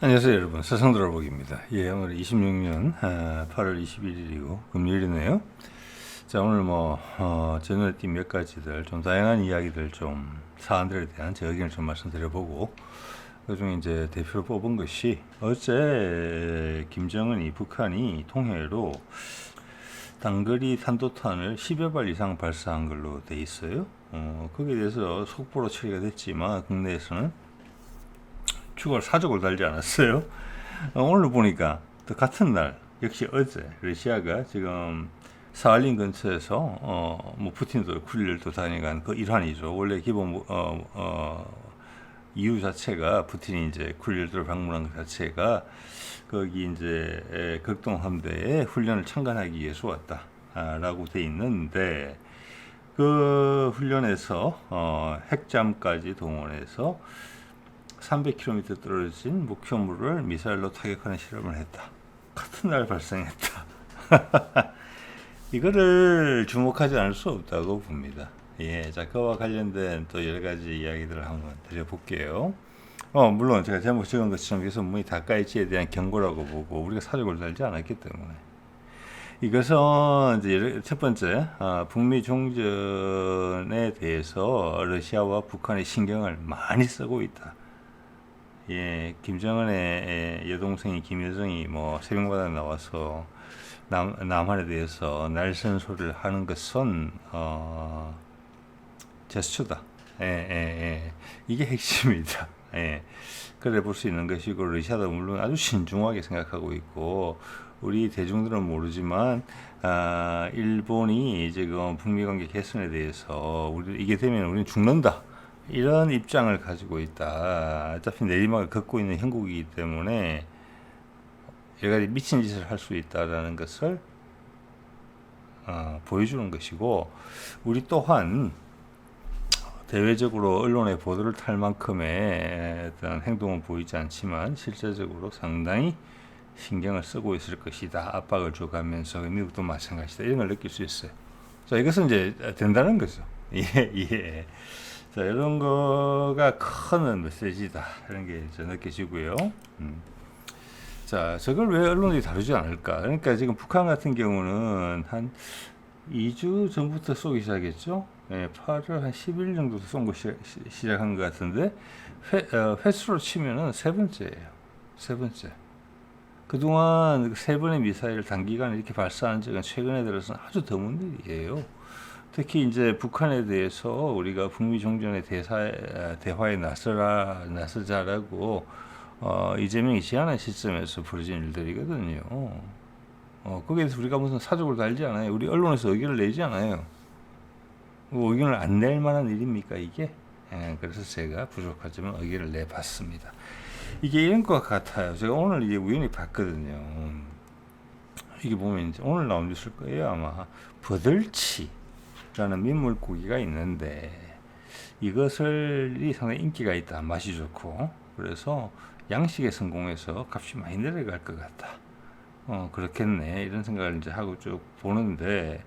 안녕하세요 여러분, 서성들어보기입니다. 예, 오늘 26년 8월 21일이고 금요일이네요. 자, 오늘 제 눈에 띈 몇 가지들 좀 다양한 이야기들, 좀 사안들에 대한 제 의견을 좀 말씀드려보고, 그중에 이제 대표로 뽑은 것이, 어제 김정은이, 북한이 통해로 단거리 탄도탄을 10여 발 이상 발사한 걸로 돼 있어요. 거기에 대해서 속보로 처리가 됐지만 국내에서는 추가로 사족을 달지 않았어요. 오늘 보니까 또 같은 날, 역시 어제 러시아가 지금 사할린 근처에서 푸틴도 쿨릴도 다녀간 그 일환이죠. 원래 기본 이유 자체가, 푸틴이 이제 쿨릴도를 방문한 것 자체가 거기 이제 극동 함대의 훈련을 참관하기 위해서 왔다라고 돼 있는데, 그 훈련에서 핵잠까지 동원해서 300km 떨어진 목표물을 미사일로 타격하는 실험을 했다. 같은 날 발생했다. 이거를 주목하지 않을 수 없다고 봅니다. 예, 자, 그와 관련된 또 여러 가지 이야기들을 한번 드려볼게요. 물론 제가 제목 적은 것처럼 이것은 문이 닫아있지에 대한 경고라고 보고, 우리가 사족을 달지 않았기 때문에. 이것은 이제 첫 번째, 북미 종전에 대해서 러시아와 북한의 신경을 많이 쓰고 있다. 예, 김정은의 여동생이 김여정이 새벽마다 나와서 남한에 대해서 날선 소리를 하는 것은 제스처다. 이게 핵심이다. 예, 그래 볼 수 있는 것이고, 러시아도 물론 아주 신중하게 생각하고 있고, 우리 대중들은 모르지만 일본이 지금 북미 관계 개선에 대해서 이게 되면 우리는 죽는다, 이런 입장을 가지고 있다. 어차피 내리막을 걷고 있는 형국이기 때문에 여러 가지 미친 짓을 할 수 있다라는 것을 보여주는 것이고, 우리 또한 대외적으로 언론의 보도를 탈 만큼의 어떤 행동은 보이지 않지만 실제적으로 상당히 신경을 쓰고 있을 것이다. 압박을 줘가면서 미국도 마찬가지다. 이런 걸 느낄 수 있어요. 자, 이것은 이제 된다는 거죠. 예. 자, 이런 거가 큰 메시지다, 이런 게 이제 느껴지고요. 자, 저걸 왜 언론이 다루지 않을까? 그러니까 지금 북한 같은 경우는 한 2주 전부터 쏘기 시작했죠. 예, 8월 한 10일 정도 쏜 거 시작한 것 같은데, 횟수로 치면은 세 번째예요. 세 번째. 그동안 세 번의 미사일을 단기간에 이렇게 발사한 적은 최근에 들어서는 아주 드문 일이에요. 특히 이제 북한에 대해서 우리가 북미 종전의 대화에 나서자라고 이재명이 제안한 시점에서 벌어진 일들이거든요. 거기에 대해서 우리가 무슨 사족을 달지 않아요. 우리 언론에서 의견을 내지 않아요. 의견을 안 낼 만한 일입니까, 이게? 그래서 제가 부족하지만 의견을 내봤습니다. 이게 이런 것 같아요. 제가 오늘 이제 우연히 봤거든요. 이게 보면 이제 오늘 나온 뉴스일 거예요, 아마. 버들치라는 민물고기가 있는데, 이것이 상당히 인기가 있다. 맛이 좋고. 그래서 양식에 성공해서 값이 많이 내려갈 것 같다. 그렇겠네. 이런 생각을 이제 하고 쭉 보는데,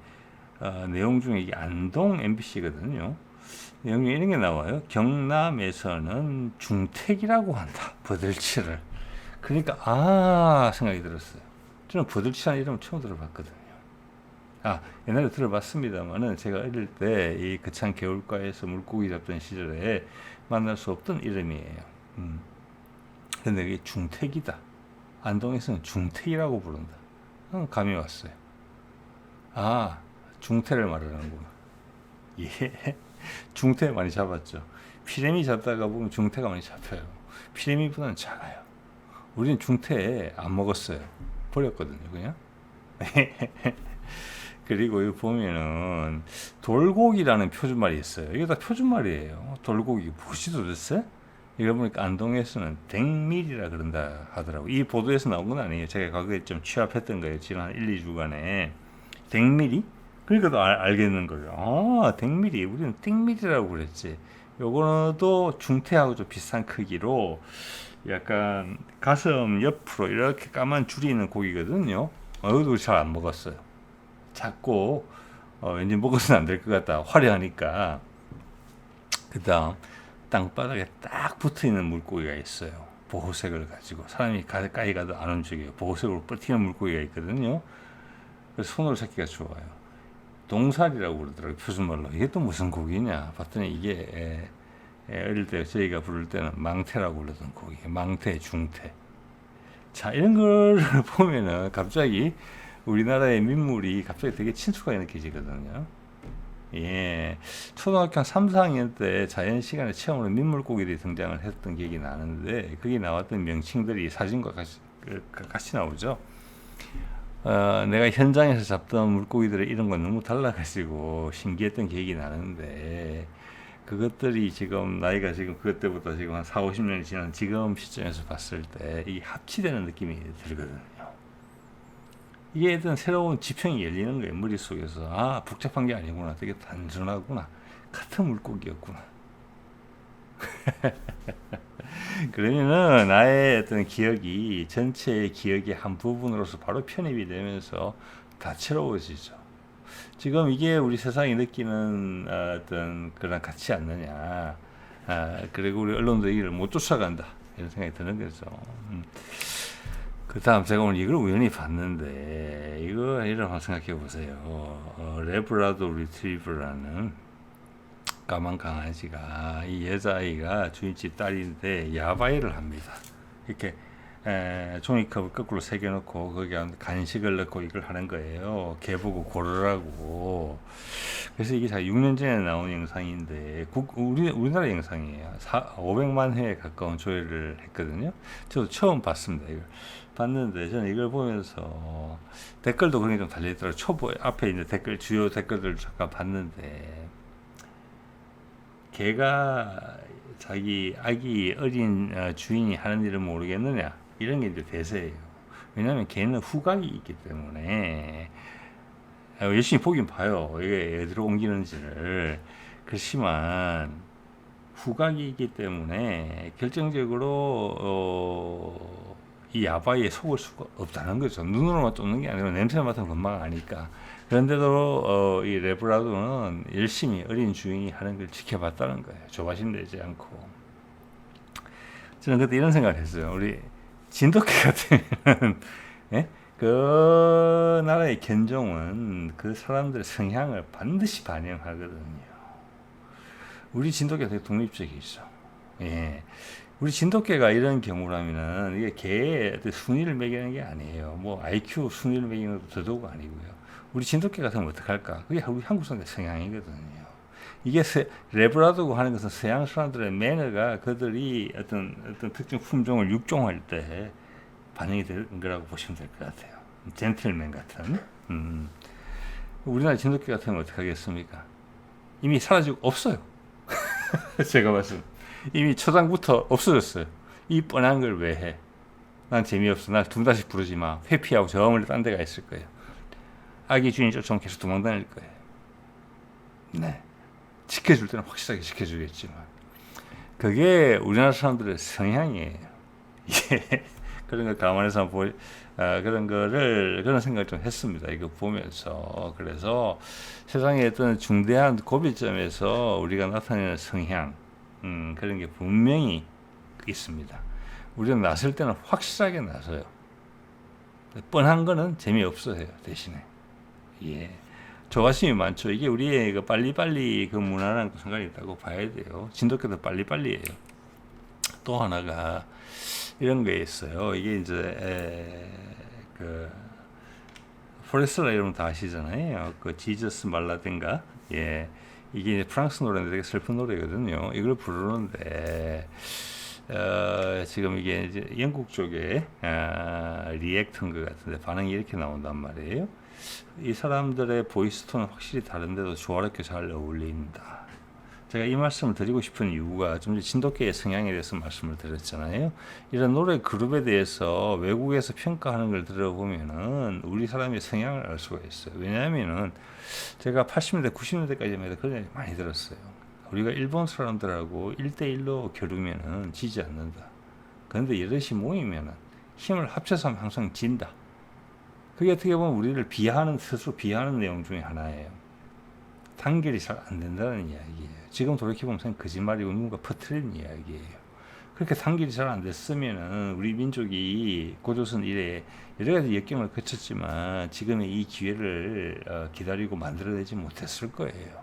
내용 중에 이게 안동 MBC거든요. 내용 중에 이런 게 나와요. 경남에서는 중택이라고 한다, 버들치를. 그러니까 생각이 들었어요. 저는 버들치라는 이름을 처음 들어봤거든요. 옛날에 들어봤습니다만은 제가 어릴 때 이 거창 개울가에서 물고기 잡던 시절에 만날 수 없던 이름이에요. 근데 이게 중택이다. 안동에서는 중택이라고 부른다. 감이 왔어요. 중태를 말하는구나. 예. 중태 많이 잡았죠. 피레미 잡다가 보면 중태가 많이 잡혀요. 피레미보다는 작아요. 우리는 중태 안 먹었어요. 버렸거든요, 그냥. 그리고 여기 보면은 돌고기라는 표준말이 있어요. 이게 다 표준말이에요. 돌고기 무엇이 도대체? 이거 보니까 안동에서는 댕밀이라 그런다 하더라고. 이 보도에서 나온 건 아니에요. 제가 과거에 좀 취합했던 거예요. 지난 1, 2주간에. 댕밀이? 그러니까 또 알겠는 거예요. 댕밀이. 우리는 띵밀이라고 그랬지. 요거도 중태하고 좀 비슷한 크기로 약간 가슴 옆으로 이렇게 까만 줄이 있는 고기거든요. 이것도 잘 안 먹었어요. 작고 왠지 먹어서는 안 될 것 같다. 화려하니까. 그 다음 땅바닥에 딱 붙어있는 물고기가 있어요. 보호색을 가지고 사람이 가까이 가도 안 움직여요. 보호색으로 버티는 물고기가 있거든요. 그래서 손으로 잡기가 좋아요. 동살이라고 그러더라고요. 표준말로. 이게 또 무슨 고기냐 봤더니 이게 어릴 때 저희가 부를 때는 망태라고 부르던 고기. 망태, 중태. 자, 이런 걸 보면은 갑자기 우리나라의 민물이 갑자기 되게 친숙하게 느껴지거든요. 예, 초등학교 한 3, 4학년 때 자연 시간에 처음으로 민물고기들이 등장을 했던 기억이 나는데 거기 나왔던 명칭들이 사진과 같이 나오죠. 내가 현장에서 잡던 물고기들의 이런 건 너무 달라가지고 신기했던 기억이 나는데 그것들이 지금 나이가 지금 그때부터 지금 한 4, 50년이 지난 지금 시점에서 봤을 때 이 합치되는 느낌이 들거든요. 이게 어떤 새로운 지평이 열리는 거예요. 머릿속에서. 아, 복잡한 게 아니구나. 되게 단순하구나. 같은 물고기였구나. 그러면은 나의 어떤 기억이 전체의 기억의 한 부분으로서 바로 편입이 되면서 다채로워지죠. 지금 이게 우리 세상이 느끼는 어떤 그런 가치 않느냐. 그리고 우리 언론도 이를 못 쫓아간다. 이런 생각이 드는 거죠. 그 다음 제가 오늘 이걸 우연히 봤는데 이거 이런 생각해 보세요. 레브라도 리트리버라는 까만 강아지가 이 여자아이가 주인집 딸인데 야바이를 합니다. 이렇게 종이컵을 거꾸로 새겨놓고 거기에 간식을 넣고 이걸 하는 거예요. 개 보고 고르라고. 그래서 이게 6년 전에 나온 영상인데 우리나라 영상이에요. 500만 회에 가까운 조회를 했거든요. 저도 처음 봤습니다. 이걸 봤는데 저는 이걸 보면서 댓글도 그런 게 좀 달려있더라고요. 초보 앞에 있는 댓글 주요 댓글들 잠깐 봤는데 개가 자기 아기 어린 주인이 하는 일을 모르겠느냐 이런 게 이제 대세예요. 왜냐하면 개는 후각이 있기 때문에 열심히 보긴 봐요. 이게 어디로 옮기는지를. 그렇지만 후각이 있기 때문에 결정적으로 이 야바이에 속을 수가 없다는 거죠. 눈으로만 쫓는 게 아니라 냄새 맡으면 금방 아니까. 그런데도 이 레브라도는 열심히 어린 주인이 하는 걸 지켜봤다는 거예요. 조바심 내지 않고. 저는 그때 이런 생각을 했어요. 우리 진돗개 같으면 예? 그 나라의 견종은 그 사람들의 성향을 반드시 반영하거든요. 우리 진돗개가 되게 독립적이죠. 예. 우리 진돗개가 이런 경우라면은 이게 개의 순위를 매기는 게 아니에요. 뭐 IQ 순위를 매기는 것도 더더욱 아니고요. 우리 진돗개 같으면 어떡할까? 그게 우리 한국 사람들의 성향이거든요. 이게 레브라도고 하는 것은 서양 사람들의 매너가 그들이 어떤 특정 품종을 육종할 때 반영이 되는 거라고 보시면 될 것 같아요. 젠틀맨 같은. 우리나라 진돗개 같으면 어떡하겠습니까? 이미 사라지고 없어요. 제가 봤을 때 이미 초장부터 없어졌어요. 이 뻔한 걸 왜 해? 난 재미없어. 날 둥다시 부르지 마. 회피하고 저 멀리 딴 데가 있을 거예요. 아기 주인이 쫓아오면 계속 도망다닐 거예요. 네. 지켜줄 때는 확실하게 지켜주겠지만 그게 우리나라 사람들의 성향이에요. 예. 그런 걸 감안해서 그런 생각을 좀 했습니다. 이거 보면서. 그래서 세상의 어떤 중대한 고비점에서 우리가 나타내는 성향, 그런 게 분명히 있습니다. 우리는 나설 때는 확실하게 나서요. 뻔한 거는 재미없어요, 대신에. 예. 조바심이 많죠. 이게 우리의 그 빨리빨리 그 문화랑 상관이 있다고 봐야 돼요. 진돗개도 빨리빨리예요. 또 하나가 이런 게 있어요. 이게 이제 그 포레스라 이러면 다 아시잖아요. 그 지저스 말라든가. 예. 이게 이제 프랑스 노래인데 되게 슬픈 노래거든요. 이걸 부르는데 지금 이게 이제 영국 쪽에 리액트인 것 같은데 반응이 이렇게 나온단 말이에요. 이 사람들의 보이스톤은 확실히 다른데도 조화롭게 잘 어울린다. 제가 이 말씀을 드리고 싶은 이유가 좀 진돗개의 성향에 대해서 말씀을 드렸잖아요. 이런 노래 그룹에 대해서 외국에서 평가하는 걸 들어보면은 우리 사람의 성향을 알 수가 있어요. 왜냐하면은 제가 80년대, 90년대까지만 해도 그런 얘기 많이 들었어요. 우리가 일본 사람들하고 1대1로 겨루면은 지지 않는다. 그런데 여럿이 모이면은 힘을 합쳐서 하면 항상 진다. 그게 어떻게 보면 우리를 스스로 비하하는 내용 중에 하나예요. 단결이 잘 안 된다는 이야기예요. 지금 돌이켜보면 거짓말이고 누군가 퍼뜨리는 이야기예요. 그렇게 단결이 잘 안 됐으면은 우리 민족이 고조선 이래 여러 가지 역경을 거쳤지만 지금의 이 기회를 기다리고 만들어내지 못했을 거예요.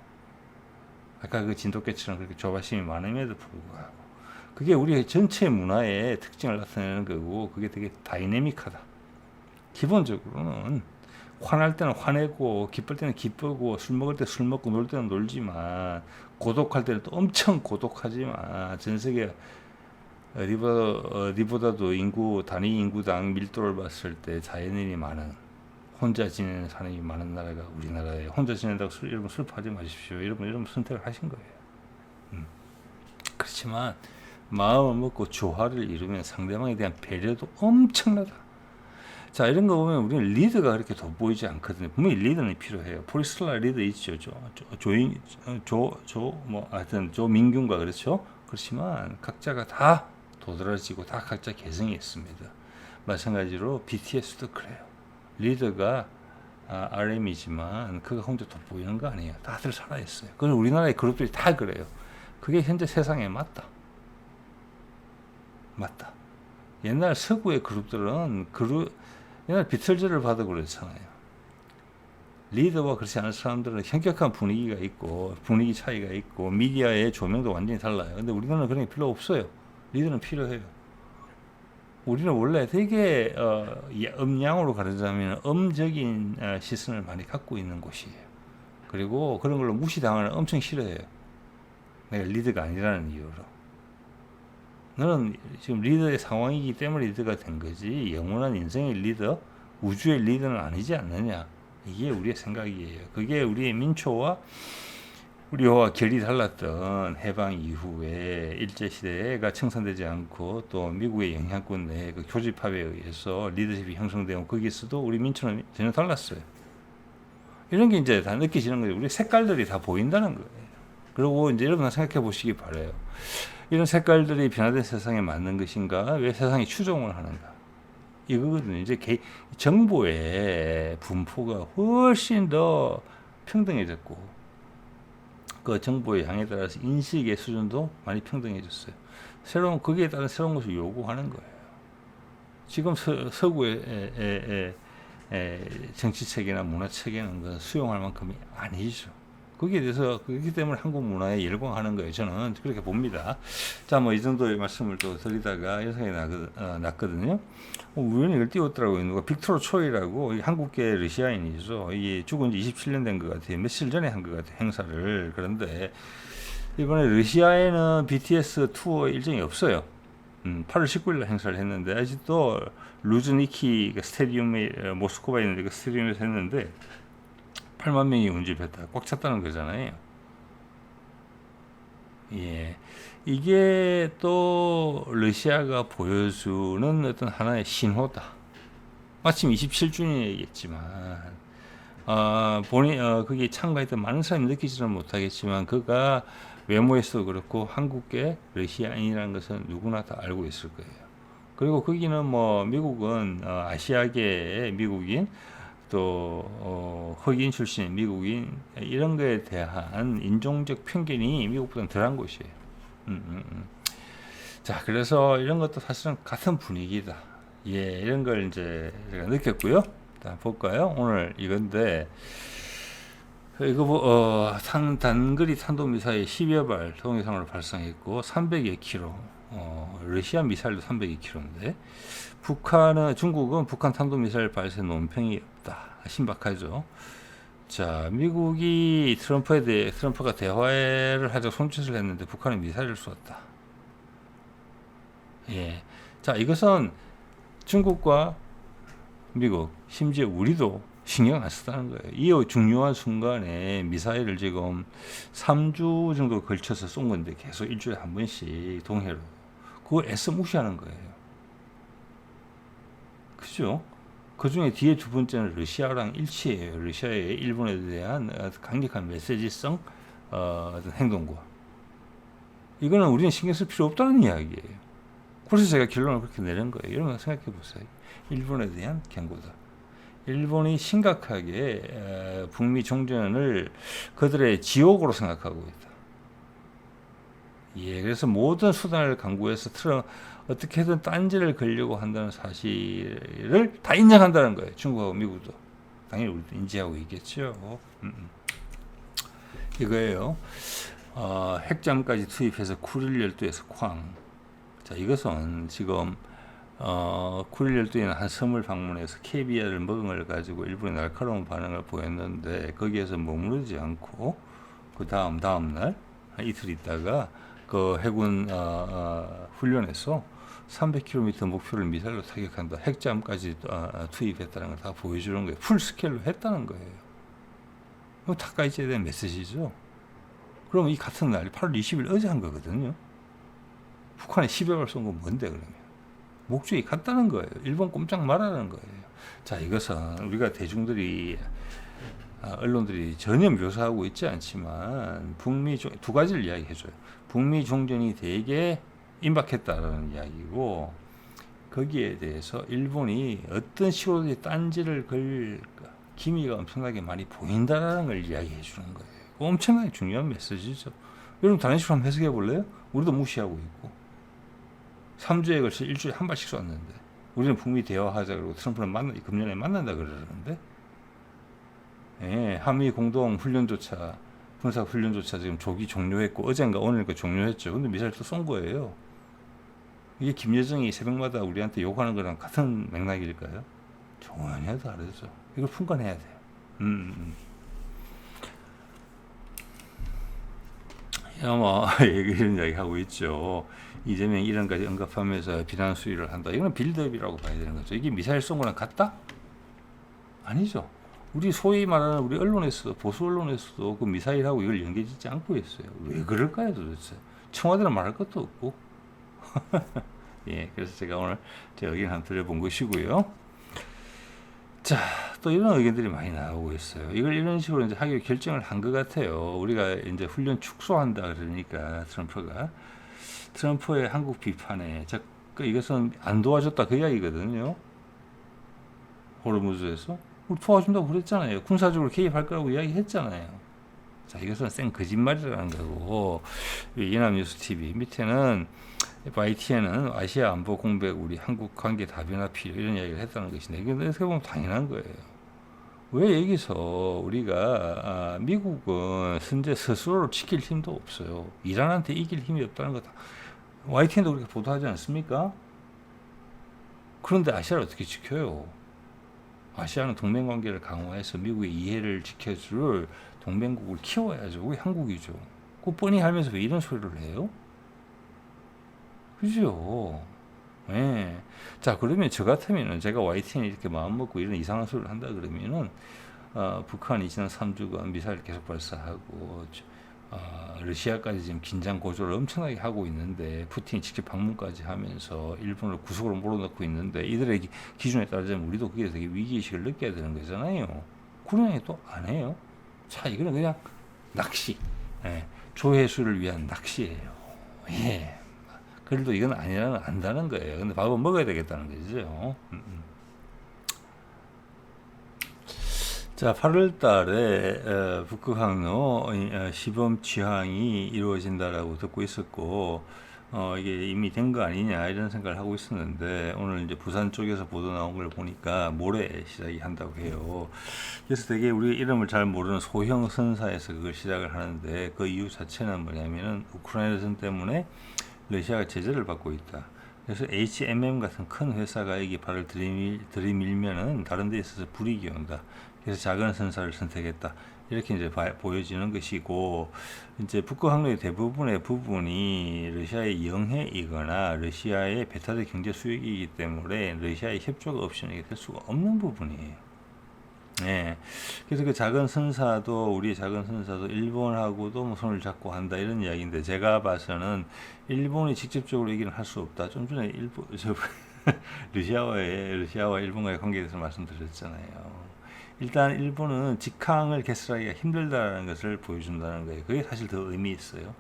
아까 그 진돗개처럼 그렇게 조바심이 많음에도 불구하고 그게 우리 전체 문화의 특징을 나타내는 거고 그게 되게 다이내믹하다. 기본적으로는 화날 때는 화내고 기쁠 때는 기쁘고 술 먹을 때 술 먹고 놀 때는 놀지만 고독할 때는 또 엄청 고독하지만 전 세계 어디보다도 단위 인구당 밀도를 봤을 때 자연인이 많은 혼자 지내는 사람이 많은 나라가 우리나라예요. 혼자 지낸다고 여러분 슬퍼하지 마십시오. 여러분 선택을 하신 거예요. 그렇지만 마음을 먹고 조화를 이루면 상대방에 대한 배려도 엄청나다. 자, 이런 거 보면 우리는 리더가 그렇게 돋보이지 않거든요. 분명히 리더는 필요해요. 포리슬라 리더 있죠. 하여튼 조민균과 그렇죠. 그렇지만 각자가 다 도드라지고 다 각자 개성이 있습니다. 마찬가지로 BTS도 그래요. 리더가 RM이지만 그가 혼자 돋보이는 거 아니에요. 다들 살아있어요. 그래서 우리나라의 그룹들이 다 그래요. 그게 현재 세상에 맞다. 옛날 서구의 그룹들은 옛날 비틀즈를 봐도 그렇잖아요. 리더와 그렇지 않은 사람들은 현격한 분위기가 있고 분위기 차이가 있고 미디어의 조명도 완전히 달라요. 근데 우리나라는 그런 게 필요 없어요. 리더는 필요해요. 우리는 원래 되게 음양으로 가르자면 음적인 시선을 많이 갖고 있는 곳이에요. 그리고 그런 걸로 무시당하는 엄청 싫어해요. 내가 리더가 아니라는 이유로. 너는 지금 리더의 상황이기 때문에 리더가 된 거지 영원한 인생의 리더, 우주의 리더는 아니지 않느냐. 이게 우리의 생각이에요. 그게 우리의 민초와 우리와 결이 달랐던 해방 이후에 일제시대가 청산되지 않고 또 미국의 영향권 내에 그 교집합에 의해서 리더십이 형성되고 거기서도 우리 민초는 전혀 달랐어요. 이런 게 이제 다 느껴지는 거예요. 우리 색깔들이 다 보인다는 거예요. 그리고 이제 여러분 생각해 보시기 바라요. 이런 색깔들이 변화된 세상에 맞는 것인가? 왜 세상이 추종을 하는가? 이거거든요. 이제 정보의 분포가 훨씬 더 평등해졌고, 그 정보의 양에 따라서 인식의 수준도 많이 평등해졌어요. 거기에 따른 새로운 것을 요구하는 거예요. 지금 서구의 정치체계나 문화체계는 그 수용할 만큼이 아니죠. 거기에 대해서 그렇기 때문에 한국 문화에 열광하는 거예요. 저는 그렇게 봅니다. 자, 뭐 이 정도의 말씀을 또 드리다가 연상이 났거든요. 우연히 이걸 띄웠더라고요. 누가 빅토르 초이라고 한국계 러시아인이죠. 이게 죽은 지 27년 된 것 같아요. 며칠 전에 한 것 같아요. 행사를. 그런데 이번에 러시아에는 BTS 투어 일정이 없어요. 8월 19일 행사를 했는데 아직도 루즈니키 스테디움에 모스크바에 있는 그 스테디움에서 했는데 8만 명이 운집했다. 꽉 찼다는 거잖아요. 예. 이게 또 러시아가 보여주는 어떤 하나의 신호다. 마침 27주년이겠지만, 거기에 참가했던 많은 사람이 느끼지는 못하겠지만, 그가 외모에서도 그렇고 한국계 러시아인이라는 것은 누구나 다 알고 있을 거예요. 그리고 거기는 뭐 미국은 아시아계의 미국인, 또 흑인 출신 미국인 이런 거에 대한 인종적 편견이 미국보다는 덜한 곳이에요. 자, 그래서 이런 것도 사실은 같은 분위기다. 예, 이런 걸 이제 제가 느꼈고요. 일단 볼까요? 오늘 이건데 이거 단거리 탄도미사일 10여 발 동해상으로 발사했고 300여 킬로. 러시아 미사일도 300여 킬로인데 중국은 북한 탄도미사일 발사 논평이 없다. 신박하죠. 자, 미국이 트럼프가 대화를 하자고 손짓을 했는데 북한은 미사일을 쏘았다. 예. 자, 이것은 중국과 미국, 심지어 우리도 신경 안 쓰다는 거예요. 이 중요한 순간에 미사일을 지금 3주 정도 걸쳐서 쏜 건데 계속 일주일에 한 번씩 동해로. 그거 애써 무시하는 거예요. 그죠? 그 중에 뒤에 두 번째는 러시아랑 일치해요. 러시아의 일본에 대한 강력한 메시지성 어떤 행동과. 이거는 우리는 신경 쓸 필요 없다는 이야기예요. 그래서 제가 결론을 그렇게 내린 거예요. 여러분 생각해 보세요. 일본에 대한 경고다. 일본이 심각하게 북미 종전을 그들의 지옥으로 생각하고 있다. 예, 그래서 모든 수단을 강구해서 어떻게든 딴지를 걸려고 한다는 사실을 다 인정한다는 거예요. 중국하고 미국도. 당연히 우리도 인지하고 있겠죠. 이거예요. 핵잠까지 투입해서 쿠릴 열도에서 쾅. 자, 이것은 지금 쿠릴 열도에는 한 섬을 방문해서 KBR을 먹은 걸 가지고 일본의 날카로운 반응을 보였는데 거기에서 머무르지 않고 그 다음 날 이틀 있다가 그 해군 훈련에서 300km 목표를 미사일로 타격한다. 핵잠까지 투입했다는 걸 다 보여주는 거예요. 풀스케일로 했다는 거예요. 이거 타카이치에 대한 메시지죠. 그러면 이 같은 날 8월 20일 어제 한 거거든요. 북한에 10여 발 쏜 건 뭔데 그러면? 목적이 같다는 거예요. 일본 꼼짝 말하는 거예요. 자, 이것은 우리가 대중들이 언론들이 전혀 묘사하고 있지 않지만 두 가지를 이야기해줘요. 북미 종전이 되게 임박했다라는 이야기고 거기에 대해서 일본이 어떤 식으로 딴지를 걸 기미가 엄청나게 많이 보인다라는 걸 이야기해 주는 거예요. 엄청나게 중요한 메시지죠. 여러분 다른 식으로 한번 해석해 볼래요? 우리도 무시하고 있고 3주에 걸쳐 일주일에 한 발씩 쐈는데 우리는 북미 대화하자 그러고 트럼프는 금년에 만난다 그러는데 예, 한미 공동 훈련조차 군사 훈련조차 지금 조기 종료했고 어젠가 오늘까 종료했죠. 근데 미사일 또 쏜 거예요. 이게 김여정이 새벽마다 우리한테 욕하는 거랑 같은 맥락일까요? 전혀 다르죠. 이걸 품간해야 돼요. 아마 이런 이야기 하고 있죠. 이재명이 이런 까지 언급하면서 비난 수위를 한다. 이건 빌드업이라고 봐야 되는 거죠. 이게 미사일 쏜 거랑 같다? 아니죠. 우리 소위 말하는 우리 언론에서도 보수 언론에서도 그 미사일하고 이걸 연계짓지 않고 있어요. 왜 그럴까요 도대체? 청와대는 말할 것도 없고. 예, 그래서 제가 오늘 제 의견 한번 드려본 것이고요. 자, 또 이런 의견들이 많이 나오고 있어요. 이걸 이런 식으로 이제 하기로 결정을 한 것 같아요. 우리가 이제 훈련 축소한다 그러니까 트럼프의 한국 비판에 이것은 안 도와줬다 그 이야기거든요. 호르무즈에서 우리 도와준다고 그랬잖아요. 군사적으로 개입할 거라고 이야기했잖아요. 자, 이것은 생 거짓말이라는 거고 연합뉴스 TV 밑에는 YTN은 아시아 안보 공백 우리 한국 관계 다변화 필요 이런 이야기를 했다는 것인데 이게 어떻게 보면 당연한 거예요. 왜 여기서 우리가 미국은 현재 스스로를 지킬 힘도 없어요. 이란한테 이길 힘이 없다는 거다. YTN도 그렇게 보도하지 않습니까? 그런데 아시아를 어떻게 지켜요? 아시아는 동맹관계를 강화해서 미국의 이해를 지켜줄 동맹국을 키워야죠. 우리 한국이죠. 그 뻔히 알면서 왜 이런 소리를 해요? 그죠? 예. 자, 그러면 저 같으면은 제가 YTN이 이렇게 마음먹고 이런 이상한 소리를 한다 그러면은 북한이 지난 3주간 미사일 계속 발사하고 러시아까지 지금 긴장 고조를 엄청나게 하고 있는데 푸틴이 직접 방문까지 하면서 일본을 구석으로 몰아넣고 있는데 이들의 기준에 따르자면 우리도 그게 되게 위기의식을 느껴야 되는 거잖아요. 그런 얘기 또 안 해요. 자, 이거는 그냥 낚시. 예. 조회수를 위한 낚시예요. 예. 그래도 이건 아니라는 안다는 거예요. 근데 밥은 먹어야 되겠다는 거죠. 자, 8월 달에 북극항로 시범 취항이 이루어진다라고 듣고 있었고 이게 이미 된 거 아니냐 이런 생각을 하고 있었는데 오늘 이제 부산 쪽에서 보도 나온 걸 보니까 모레 시작이 한다고 해요. 그래서 되게 우리 이름을 잘 모르는 소형 선사에서 그걸 시작을 하는데 그 이유 자체는 뭐냐면은 우크라이나 전 때문에 러시아가 제재를 받고 있다. 그래서 HMM 같은 큰 회사가 여기 발을 들이밀면은 다른 데 있어서 불이익이 온다. 그래서 작은 선사를 선택했다. 이렇게 이제 보여지는 것이고, 이제 북극항로의 대부분의 부분이 러시아의 영해이거나 러시아의 배타적 경제 수역이기 때문에 러시아의 협조가 없이는 될 수가 없는 부분이에요. 예. 그래서 그 작은 선사도 우리 작은 선사도 일본하고도 뭐 손을 잡고 한다 이런 이야기인데 제가 봐서는 일본이 직접적으로 얘기는 할 수 없다. 좀 전에 러시아와 일본과의 관계에 대해서 말씀드렸잖아요. 일단 일본은 직항을 개설하기가 힘들다는 것을 보여준다는 거예요. 그게 사실 더 의미 있어요.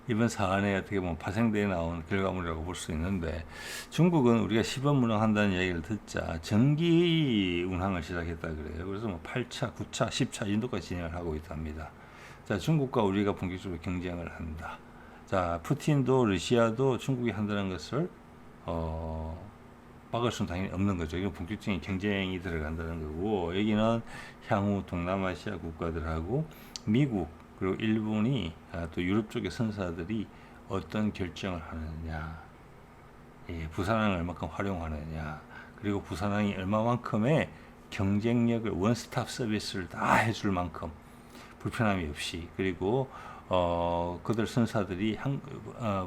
이번 사안에 어떻게 보면 파생되어 나온 결과물이라고 볼 수 있는데 중국은 우리가 시범 운항한다는 얘기를 듣자 정기 운항을 시작했다 그래요. 그래서 뭐 8차, 9차, 10차 인도까지 진행을 하고 있답니다. 자, 중국과 우리가 본격적으로 경쟁을 한다. 자, 푸틴도 러시아도 중국이 한다는 것을 막을 수는 당연히 없는 거죠. 이건 본격적인 경쟁이 들어간다는 거고, 여기는 향후 동남아시아 국가들하고 미국 그리고 일본이 또 유럽 쪽의 선사들이 어떤 결정을 하느냐, 예, 부산항을 얼마큼 활용하느냐, 그리고 부산항이 얼마만큼의 경쟁력을 원스톱 서비스를 다 해줄 만큼 불편함이 없이, 그리고 그들 선사들이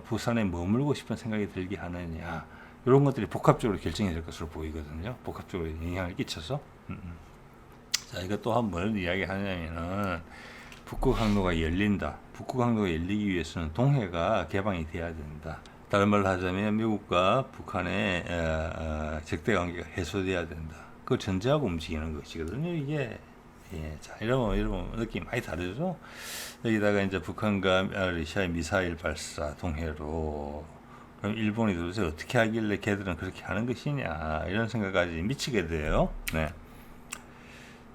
부산에 머물고 싶은 생각이 들게 하느냐, 이런 것들이 복합적으로 결정이 될 것으로 보이거든요. 복합적으로 영향을 끼쳐서. 자, 이거 또한 뭘 이야기하냐면은 북극 항로가 열린다. 북극 항로가 열리기 위해서는 동해가 개방이 돼야 된다. 다른 말로 하자면 미국과 북한의 적대 관계가 해소돼야 된다. 그걸 전제하고 움직이는 것이거든요. 이게 예, 자, 이러면 느낌이 많이 다르죠. 여기다가 이제 북한과 러시아의 미사일 발사 동해로, 그럼 일본이 도대체 어떻게 하길래 걔들은 그렇게 하는 것이냐, 이런 생각까지 미치게 돼요. 네.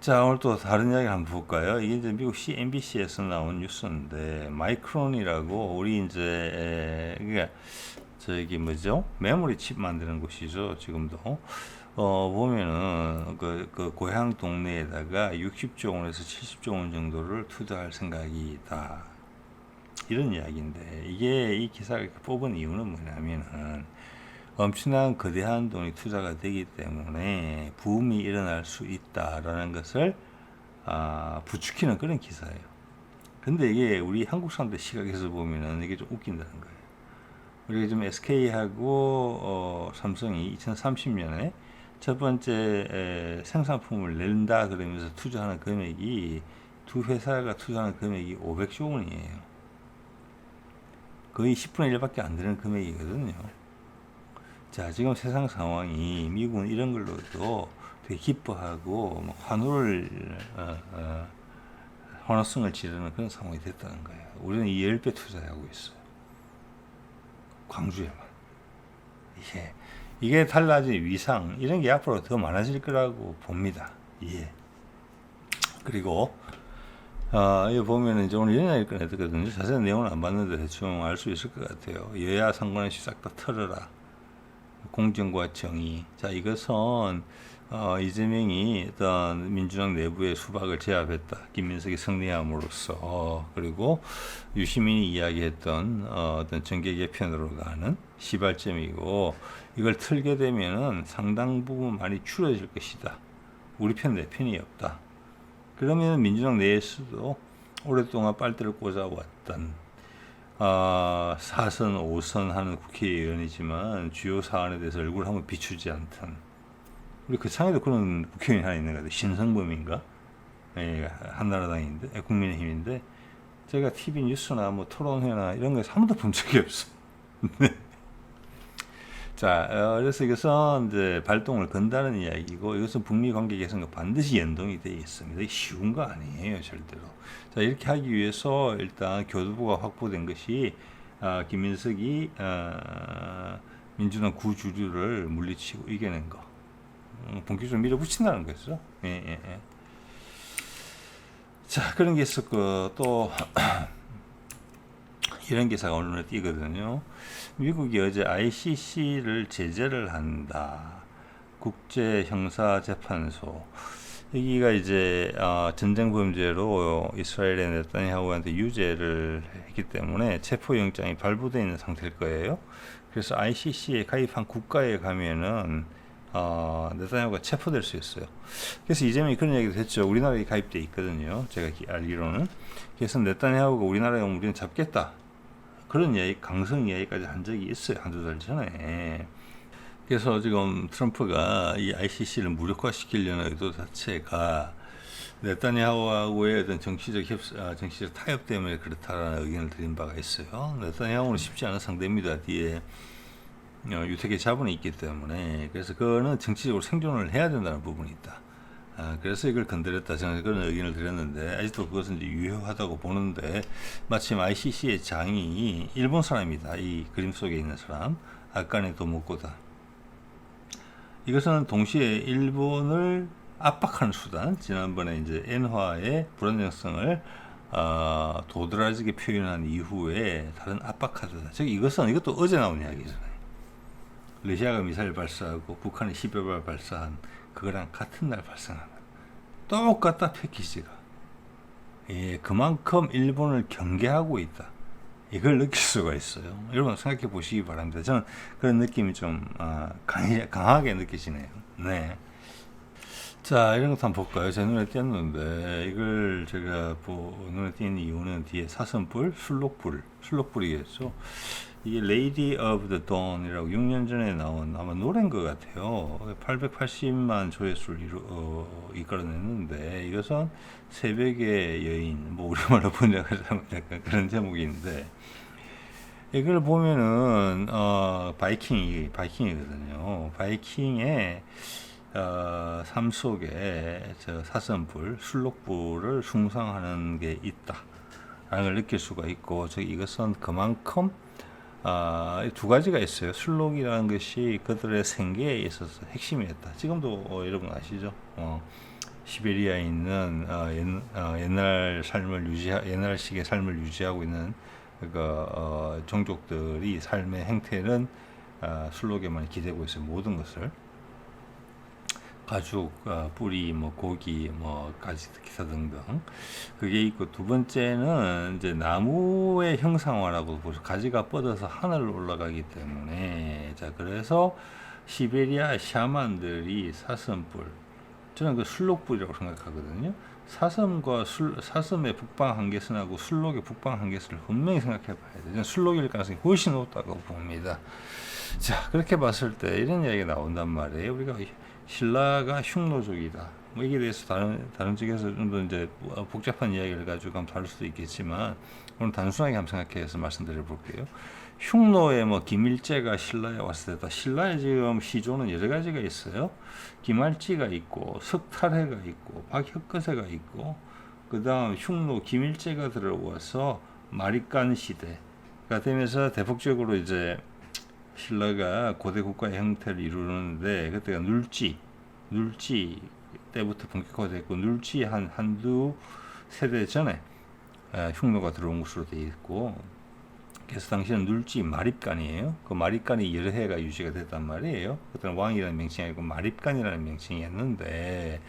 자, 오늘 또 다른 이야기 한번 볼까요? 이게 이제 미국 MBC에서 나온 뉴스인데, 마이크론이라고 우리 이제 이게 저기 뭐죠? 메모리 칩 만드는 곳이죠. 지금도. 보면은 그 고향 동네에다가 60조 원에서 70조 원 정도를 투자할 생각이다. 이런 이야기인데, 이게 이 기사를 뽑은 이유는 뭐냐면은 엄청난 거대한 돈이 투자가 되기 때문에 붐이 일어날 수 있다라는 것을 부추기는 그런 기사예요. 근데 이게 우리 한국 사람들 시각에서 보면은 이게 좀 웃긴다는 거예요. 우리가 지금 SK하고 삼성이 2030년에 첫 번째 생산품을 낸다 그러면서 투자하는 금액이, 두 회사가 투자하는 금액이 500조 원이에요. 거의 10분의 1밖에 안 되는 금액이거든요. 자, 지금 세상 상황이 미국은 이런 걸로도 되게 기뻐하고 환호성을 지르는 그런 상황이 됐다는 거예요. 우리는 이 10배 투자하고 있어요. 광주에만. 이게 달라질 위상, 이런 게 앞으로 더 많아질 거라고 봅니다. 예. 그리고 여기 보면은 이제 오늘 이런 이야기를 꺼냈거든요. 자세한 내용은 안 봤는데 대충 알 수 있을 것 같아요. 여야 상관없이 싹 다 털어라. 공정과 정의. 자, 이것은 이재명이 어떤 민주당 내부의 수박을 제압했다. 김민석이 승리함으로써. 그리고 유시민이 이야기했던 어떤 정계 개편으로 가는 시발점이고, 이걸 틀게 되면은 상당 부분 많이 줄어질 것이다. 우리 편 내 편이 없다. 그러면 민주당 내에서도 오랫동안 빨대를 꽂아왔던 4선, 5선 하는 국회의원이지만 주요 사안에 대해서 얼굴을 한번 비추지 않던, 우리 그 상에도 그런 국회의원이 하나 있는 것 같아요. 신성범인가? 예, 한나라당인데, 국민의힘인데, 제가 TV 뉴스나 뭐 토론회나 이런 거에서 한 번도 본 적이 없어요. 자, 그래서 이것은 이제 발동을 건다는 이야기고, 이것은 북미 관계 개선과 반드시 연동이 되어 있습니다. 이게 쉬운 거 아니에요, 절대로. 자, 이렇게 하기 위해서 일단 교두보가 확보된 것이 김민석이 민주당 구주류를 물리치고 이겨낸 거, 본격적으로 밀어붙인다는 거죠. 예. 자, 그런 게 있었고, 또 이런 기사가 오늘 띄거든요. 미국이 어제 ICC를 제재를 한다. 국제형사재판소. 여기가 이제 전쟁 범죄로 이스라엘의 네타냐후한테 유죄를 했기 때문에 체포영장이 발부되어 있는 상태일 거예요. 그래서 ICC에 가입한 국가에 가면은 네타냐후가 체포될 수 있어요. 그래서 이재명이 그런 얘기도 했죠. 우리나라에 가입돼 있거든요. 제가 알기로는. 그래서 네타냐후가 우리나라에 오면 우리는 잡겠다. 그런 이야기, 강성 이야기까지 한 적이 있어요. 한두 달 전에. 그래서 지금 트럼프가 이 ICC를 무력화시키려는 의도 자체가 네타냐후하고의 어떤 정치적 타협 때문에 그렇다라는 의견을 드린 바가 있어요. 네타냐후는 쉽지 않은 상대입니다. 뒤에 유택의 자본이 있기 때문에. 그래서 그거는 정치적으로 생존을 해야 된다는 부분이 있다. 그래서 이걸 건드렸다. 저는 그런 의견을 드렸는데, 아직도 그것은 이제 유효하다고 보는데, 마침 ICC의 장이 일본 사람이다. 이 그림 속에 있는 사람, 아까네 도모코다. 이것은 동시에 일본을 압박하는 수단, 지난번에 이제 엔화의 불안정성을 도드라지게 표현한 이후에 다른 압박하드다. 즉 이것도 어제 나온 이야기잖아요. 러시아가 미사일 발사하고 북한이 10여 발 발사한 그거랑 같은 날 발생한 거. 똑같다 패키지가. 예, 그만큼 일본을 경계하고 있다. 이걸 느낄 수가 있어요. 여러분 생각해 보시기 바랍니다. 저는 그런 느낌이 좀 강하게 느껴지네요. 네. 자, 이런 것도 한번 볼까요? 제 눈에 띄었는데 이걸 제가 눈에 띄는 이유는 뒤에 사슴뿔, 술록불이겠죠. 이게 Lady of the Dawn이라고 6년 전에 나온 아마 노래인 것 같아요. 880만 조회수를 이끌어냈는데 이것은 새벽의 여인, 뭐 우리말로 번역하자면 약간 그런 제목인데 이걸 보면은 바이킹이거든요. 바이킹의 삶 속에 저 사슴불, 술록불을 숭상하는 게 있다라는 걸 느낄 수가 있고, 이것은 그만큼 두 가지가 있어요. 술록이라는 것이 그들의 생계에 있어서 핵심이었다. 지금도 여러분 아시죠? 시베리아에 있는 옛날식의 삶을 유지하고 있는 종족들이 삶의 행태는 술록에만 기대고 있어요. 모든 것을. 가죽, 뿌리, 뭐 고기, 뭐까지 기타 등등 그게 있고, 두 번째는 이제 나무의 형상화라고 보죠. 가지가 뻗어서 하늘로 올라가기 때문에. 자, 그래서 시베리아 샤만들이 사슴뿔, 저는 그 술록불이라고 생각하거든요. 사슴의 북방 한계선하고 술록의 북방 한계선을 분명히 생각해 봐야 돼요. 저는 술록일 가능성이 훨씬 높다고 봅니다. 자, 그렇게 봤을 때 이런 이야기가 나온단 말이에요. 우리가 신라가 흉노족이다. 뭐 이게 대해서 다른 쪽에서 좀 더 이제 복잡한 이야기를 가지고 한번 다룰 수도 있겠지만, 오늘 단순하게 한번 생각해서 말씀드려 볼게요. 흉노의 김일제가 신라에 왔을 때다. 신라에 지금 시조는 여러 가지가 있어요. 김할지가 있고, 석탈해가 있고, 박혁거세가 있고, 그 다음 흉노 김일제가 들어와서 마립간 시대가 되면서 대폭적으로 이제 신라가 고대 국가의 형태를 이루는데, 그때가 눌지 때부터 본격화됐고, 눌지 한두 세대 전에 흉노가 들어온 것으로 되어 있고, 그래서 당시에는 눌지 마립간이에요. 그 마립간이 여러 해가 유지가 됐단 말이에요. 그때는 왕이라는 명칭이 아니고 마립간이라는 명칭이었는데,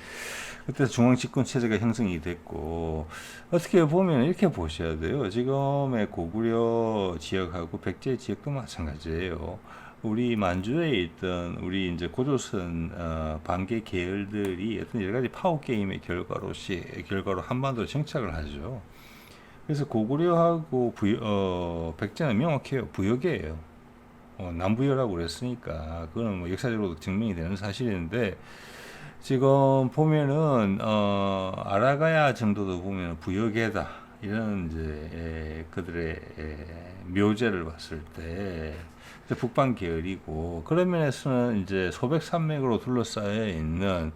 그때 중앙 집권 체제가 형성이 됐고, 어떻게 보면 이렇게 보셔야 돼요. 지금의 고구려 지역하고 백제 지역도 마찬가지예요. 우리 만주에 있던 우리 이제 고조선 반개 계열들이 어떤 여러 가지 파워 게임의 결과로 한반도에 정착을 하죠. 그래서 고구려하고 백제는 명확해요. 부역이에요. 남부여라고 그랬으니까 그거는 뭐 역사적으로 증명이 되는 사실인데, 지금 보면은 아라가야 정도도 보면 부역이다, 이런 이제 그들의 묘제를 봤을 때 북방 계열이고, 그런 면에서는 이제 소백산맥으로 둘러싸여 있는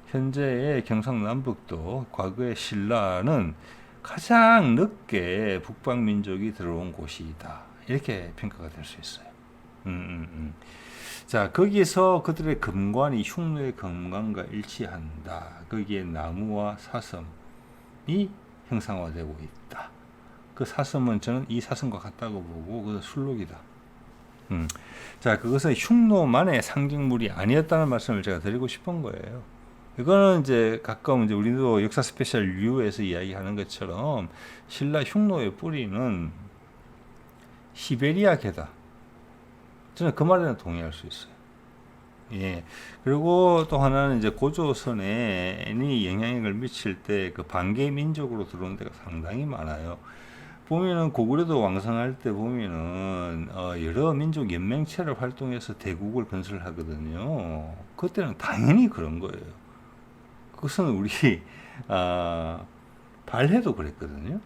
현재의 경상남북도, 과거의 신라는 가장 늦게 북방 민족이 들어온 곳이다, 이렇게 평가가 될 수 있어요. 자, 거기서 그들의 금관이 흉노의 금관과 일치한다. 거기에 나무와 사슴이 형상화되고 있다. 그 사슴은 저는 이 사슴과 같다고 보고, 그 술록이다. 자, 그것은 흉노만의 상징물이 아니었다는 말씀을 제가 드리고 싶은 거예요. 이거는 이제 가끔 이제 우리도 역사 스페셜 류에서 이야기하는 것처럼 신라 흉노의 뿌리는 시베리아계다. 저는 그 말에는 동의할 수 있어요. 예. 그리고 또 하나는 이제 고조선에 영향력을 미칠 때 그 반개 민족으로 들어온 데가 상당히 많아요. 보면은 고구려도 왕성할 때 보면은 여러 민족 연맹체를 활동해서 대국을 건설하거든요. 그때는 당연히 그런 거예요. 그것은 우리 발해도 그랬거든요.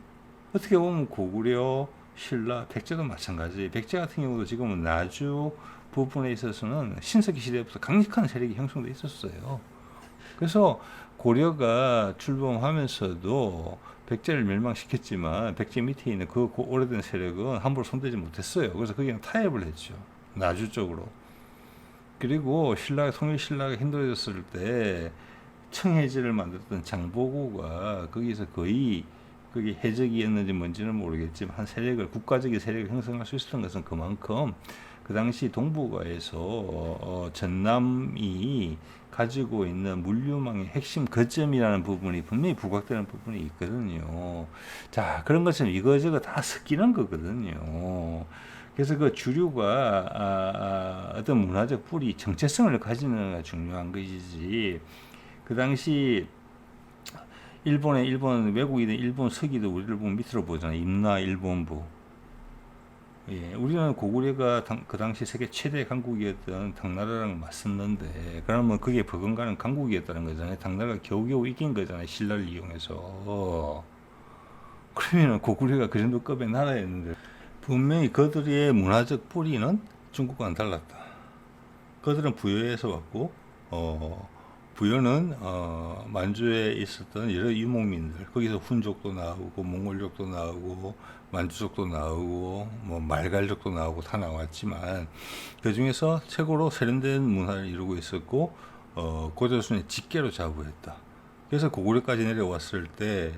어떻게 보면 고구려, 신라, 백제도 마찬가지. 백제 같은 경우도 지금은 나주 부분에 있어서는 신석기 시대부터 강력한 세력이 형성돼 있었어요. 그래서 고려가 출범하면서도 백제를 멸망시켰지만 백제 밑에 있는 그 오래된 세력은 함부로 손대지 못했어요. 그래서 거기는 타협을 했죠. 나주 쪽으로. 그리고 통일신라가 힘들어졌을 때 청해제를 만들었던 장보고가 거기서 거의 그게 해적이었는지 뭔지는 모르겠지만 한 세력을 국가적인 세력을 형성할 수 있었던 것은 그만큼 그 당시 동북아에서 전남이 가지고 있는 물류망의 핵심 거점이라는 부분이 분명히 부각되는 부분이 있거든요. 자, 그런 것처럼 이거저거 다 섞이는 거거든요. 그래서 그 주류가 어떤 문화적 뿌리, 정체성을 가지는 게 중요한 것이지. 그 당시 일본 외국인의 일본 서기도 우리를 보면 밑으로 보잖아요. 임나 일본부. 예, 우리는 고구려가 그 당시 세계 최대 강국이었던 당나라랑 맞섰는데, 그러면 그게 버금가는 강국이었다는 거잖아요. 당나라가 겨우겨우 이긴 거잖아요. 신라를 이용해서. 그러면 고구려가 그 정도 급의 나라였는데, 분명히 그들의 문화적 뿌리는 중국과는 달랐다. 그들은 부여에서 왔고, 부여는 만주에 있었던 여러 유목민들, 거기서 훈족도 나오고 몽골족도 나오고 만주족도 나오고 뭐 말갈족도 나오고 다 나왔지만, 그 중에서 최고로 세련된 문화를 이루고 있었고 고조선의 직계로 자부했다. 그래서 고구려까지 내려왔을 때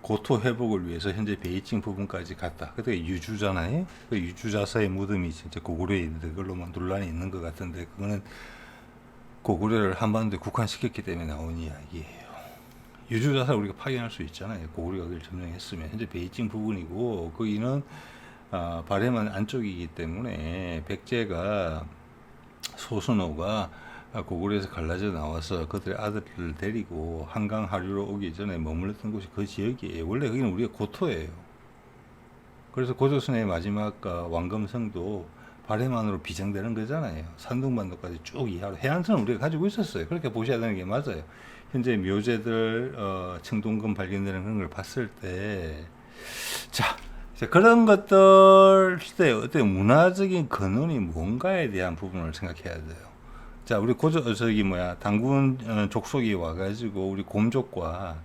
고토 회복을 위해서 현재 베이징 부분까지 갔다. 그때 유주잖아요. 그 유주자사의 무덤이 진짜 고구려에 있는데 그걸로만 논란이 있는 것 같은데, 그거는 고구려를 한반도에 국한시켰기 때문에 나온 이야기예요. 유주자사를 우리가 파견할 수 있잖아요. 고구려가 그걸 점령했으면. 현재 베이징 부분이고, 거기는 바레만 안쪽이기 때문에 백제가 소순호가 고구려에서 갈라져 나와서 그들의 아들을 데리고 한강 하류로 오기 전에 머물렀던 곳이 그 지역이에요. 원래 거기는 우리가 고토예요. 그래서 고조선의 마지막 왕검성도 바레만으로 비정되는 거잖아요. 산둥반도까지 쭉 이하로 해안선을 우리가 가지고 있었어요. 그렇게 보셔야 되는 게 맞아요. 현재 묘제들 청동금 발견되는 그런 걸 봤을 때, 자, 그런 것들 때 어떤 문화적인 근원이 뭔가에 대한 부분을 생각해야 돼요. 자, 우리 당군 족속이 와가지고 우리 곰족과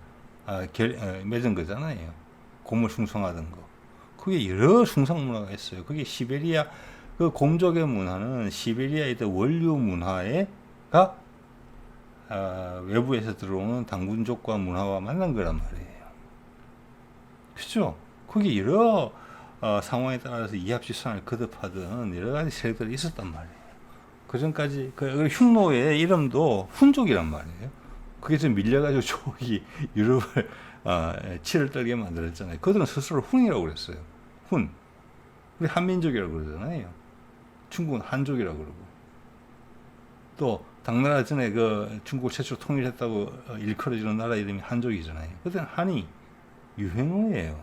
맺은 거잖아요. 곰을 숭상하던 거. 그게 여러 숭상 문화가 있어요. 그게 시베리아, 그 곰족의 문화는 시베리아의 원류 문화가 외부에서 들어오는 당군족과 문화와 만난 거란 말이에요. 그죠? 그게 여러 상황에 따라서 이합집산을 거듭하던 여러 가지 세력들이 있었단 말이에요. 그 전까지 그 흉노의 이름도 훈족이란 말이에요. 그게 밀려가지고 조기 유럽을 치를 떨게 만들었잖아요. 그들은 스스로 훈이라고 그랬어요. 훈. 우리 한민족이라고 그러잖아요. 중국은 한족이라고 그러고. 또 당나라 전에 그 중국 최초 통일했다고 일컬어지는 나라 이름이 한족이잖아요. 그때는 한이 유행어예요.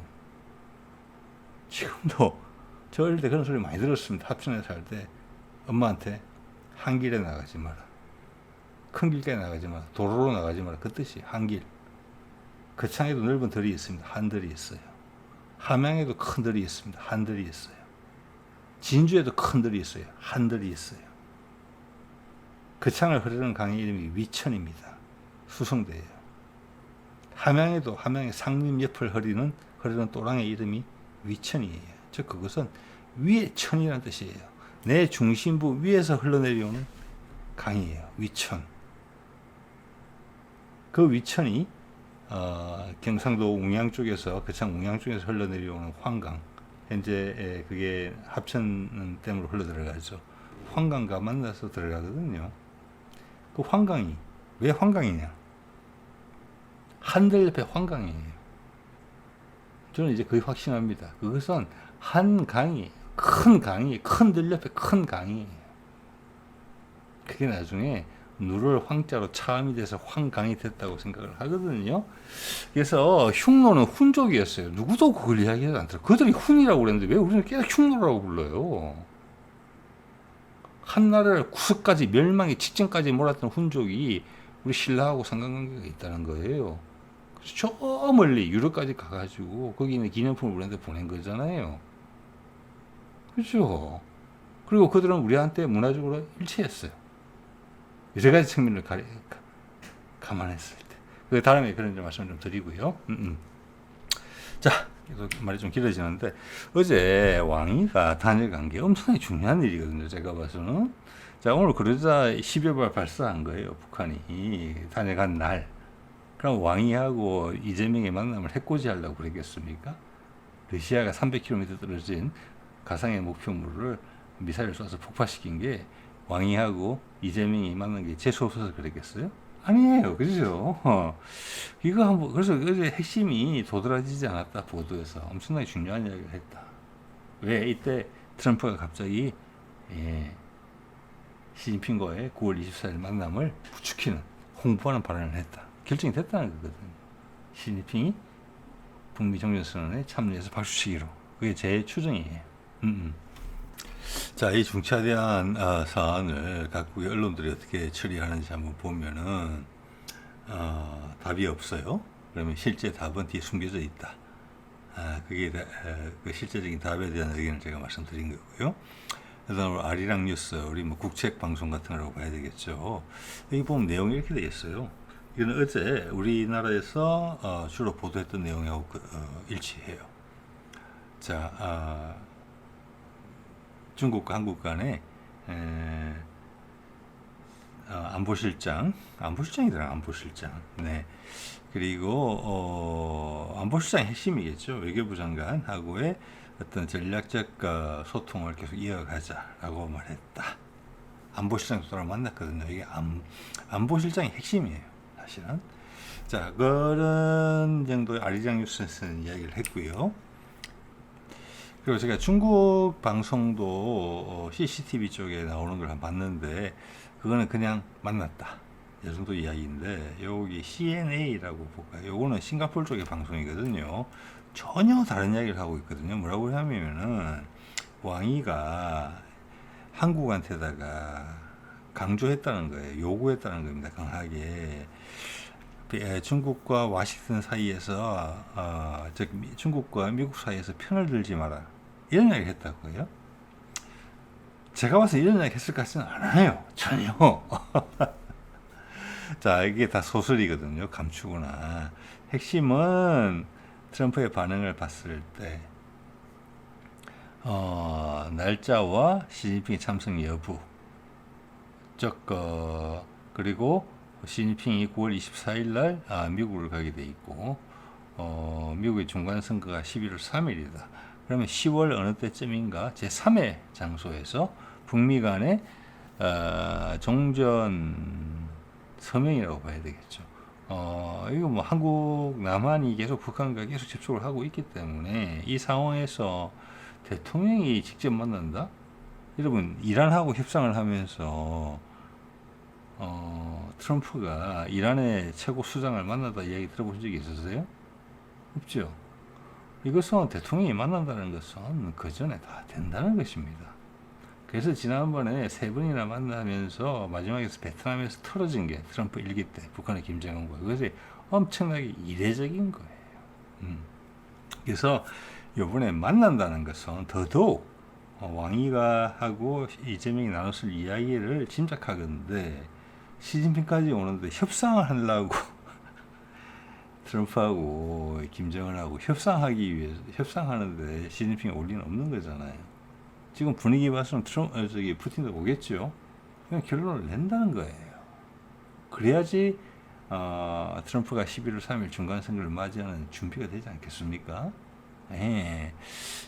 지금도 저 어릴 때 그런 소리 많이 들었습니다. 합천에 살 때 엄마한테 한길에 나가지 마라. 큰 길가에 나가지 마라. 도로로 나가지 마라. 그 뜻이 한길. 거창에도 넓은 들이 있습니다. 한들이 있어요. 함양에도 큰 들이 있습니다. 한들이 있어요. 진주에도 큰 들이 있어요. 한들이 있어요. 거창을 흐르는 강의 이름이 위천입니다. 수성대예요. 함양에도 함양의 상림 옆을 흐르는 또랑의 이름이 위천이에요. 즉 그것은 위의 천이라는 뜻이에요. 내 중심부 위에서 흘러내려오는 강이에요. 위천. 그 위천이 경상도 웅양 쪽에서 거창 웅양 쪽에서 흘러내려오는 황강. 현재 그게 합천 댐으로 흘러 들어가죠. 황강과 만나서 들어가거든요. 그 황강이 왜 황강이냐? 한들 옆에 황강이에요. 저는 이제 거의 확신합니다. 그것은 한 강이 큰 들 옆에 큰 강이에요. 그게 나중에 누를 황자로 차음이 돼서 황강이 됐다고 생각을 하거든요. 그래서 흉노는 훈족이었어요. 누구도 그걸 이야기하지 않더라고요. 그들이 훈이라고 그랬는데 왜 우리는 계속 흉노라고 불러요? 한나라를 구석까지 멸망의 직전까지 몰았던 훈족이 우리 신라하고 상관관계가 있다는 거예요. 그래서 저 멀리 유럽까지 가가지고 거기 있는 기념품을 우리한테 보낸 거잖아요. 그렇죠? 그리고 그들은 우리한테 문화적으로 일치했어요. 여러 가지 측면을 감안했을 때. 그 다음에 그런 말씀을 좀 드리고요. 자, 말이 좀 길어지는데, 어제 왕이가 다녀간 게 엄청나게 중요한 일이거든요. 제가 봐서는. 자, 오늘 그러자 10여 발 발사한 거예요. 북한이 다녀간 날. 그럼 왕이하고 이재명의 만남을 해코지 하려고 그랬겠습니까? 러시아가 300km 떨어진 가상의 목표물을 미사일을 쏴서 폭파시킨 게 왕이하고 이재명이 만난 게 재수 없어서 그랬겠어요? 아니에요, 그죠? 이거 한번 그래서 어제 핵심이 도드라지지 않았다 보도에서 엄청나게 중요한 이야기를 했다. 왜 이때 트럼프가 갑자기 시진핑과의 9월 24일 만남을 부추기는 홍보하는 발언을 했다. 결정이 됐다는 거거든요. 시진핑이 북미 정전선언에 참여해서 박수치기로. 그게 제 추정이에요. 자, 이 중차대한 사안을 각국의 언론들이 어떻게 처리하는지 한번 보면은 답이 없어요. 그러면 실제 답은 뒤에 숨겨져 있다. 그게 그 실제적인 답에 대한 의견을 제가 말씀드린 거고요. 그다음에 아리랑 뉴스, 우리 뭐 국책 방송 같은 거라고 봐야 되겠죠. 여기 보면 내용이 이렇게 되어 있어요. 이건 어제 우리나라에서 주로 보도했던 내용하고 일치해요. 자, 중국과 한국 간의 안보실장이더라, 안보실장. 네. 그리고 안보실장의 핵심이겠죠. 외교부 장관하고의 어떤 전략적 소통을 계속 이어가자라고 말했다. 안보실장도 따로 만났거든요. 이게 안보실장의 핵심이에요, 사실은. 자, 그런 정도의 아리랑 뉴스에서는 이야기를 했고요. 그리고 제가 중국 방송도 CCTV 쪽에 나오는 걸 봤는데 그거는 그냥 만났다, 이 정도 이야기인데, 여기 CNA라고 볼까요? 요거는 싱가포르 쪽의 방송이거든요. 전혀 다른 이야기를 하고 있거든요. 뭐라고 하냐면은 왕이가 한국한테다가 강조했다는 거예요. 요구했다는 겁니다. 강하게. 중국과 와싱턴 사이에서 즉 중국과 미국 사이에서 편을 들지 마라, 이런 이야기를 했다고요. 제가 봐서 이런 이야기 했을 것 같지는 않아요. 전혀. 자, 이게 다 소설이거든요. 감추구나. 핵심은 트럼프의 반응을 봤을 때 날짜와 시진핑 참석 여부, 그리고 시진핑이 9월 24일 날 미국을 가게 돼 있고, 미국의 중간선거가 11월 3일이다. 그러면 10월 어느 때쯤인가 제3회 장소에서 북미 간의 종전 서명이라고 봐야 되겠죠. 이거 뭐 한국, 남한이 계속 북한과 계속 접촉을 하고 있기 때문에 이 상황에서 대통령이 직접 만난다? 여러분, 이란하고 협상을 하면서 트럼프가 이란의 최고 수장을 만나다 이야기 들어보신 적이 있으세요? 없죠. 이것은 대통령이 만난다는 것은 그 전에 다 된다는 것입니다. 그래서 지난번에 세 번이나 만나면서 마지막에서 베트남에서 틀어진 게 트럼프 일기 때 북한의 김정은과, 그것이 엄청나게 이례적인 거예요. 그래서 이번에 만난다는 것은 더더욱 왕이가 하고 이재명이 나눴을 이야기를 짐작하건데, 시진핑까지 오는데 협상을 하려고 트럼프하고 김정은하고 협상하기 위해서 협상하는데 시진핑이 올 리는 없는 거잖아요. 지금 분위기 봐서는 푸틴도 오겠죠. 그냥 결론을 낸다는 거예요. 그래야지 트럼프가 11월 3일 중간선거를 맞이하는 준비가 되지 않겠습니까? 예.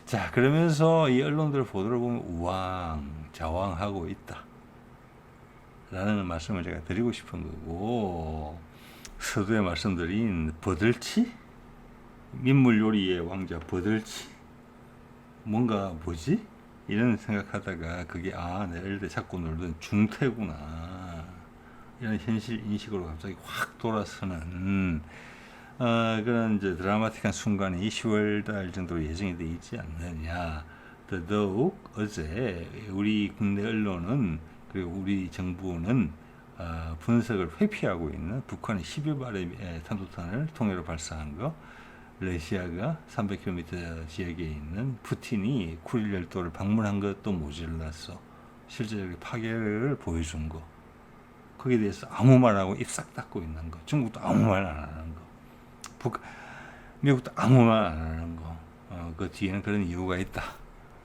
자, 그러면서 이 언론들 보도를 보면 우왕좌왕하고 있다 라는 말씀을 제가 드리고 싶은 거고, 서두에 말씀드린 버들치? 민물 요리의 왕자 버들치? 뭔가 뭐지? 이런 생각하다가 그게 내 어릴 때 자꾸 놀던 중태구나, 이런 현실 인식으로 갑자기 확 돌아서는 그런 이제 드라마틱한 순간이 10월 달 정도로 예정이 되어 있지 않느냐. 더더욱 어제 우리 국내 언론은, 그리고 우리 정부는 분석을 회피하고 있는 북한이 10여 발의 탄도탄을 통해로 발사한 거, 러시아가 300km 지역에 있는 푸틴이 쿠릴 열도를 방문한 것도 모자라서 실제적인 파괴를 보여준 거, 거기에 대해서 아무 말 안 하고 입 싹 닫고 있는 거, 중국도 아무 말 안 하는 거, 미국도 아무 말 안 하는 거, 그 뒤에는 그런 이유가 있다.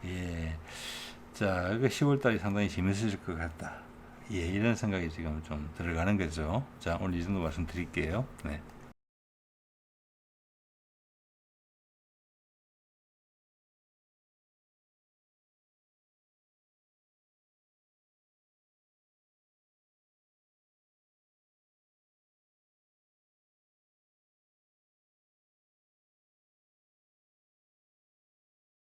예. 자, 10월달이 상당히 재밌어질 것 같다. 예, 이런 생각이 지금 좀 들어가는 거죠. 자, 오늘 이 정도 말씀드릴게요. 네.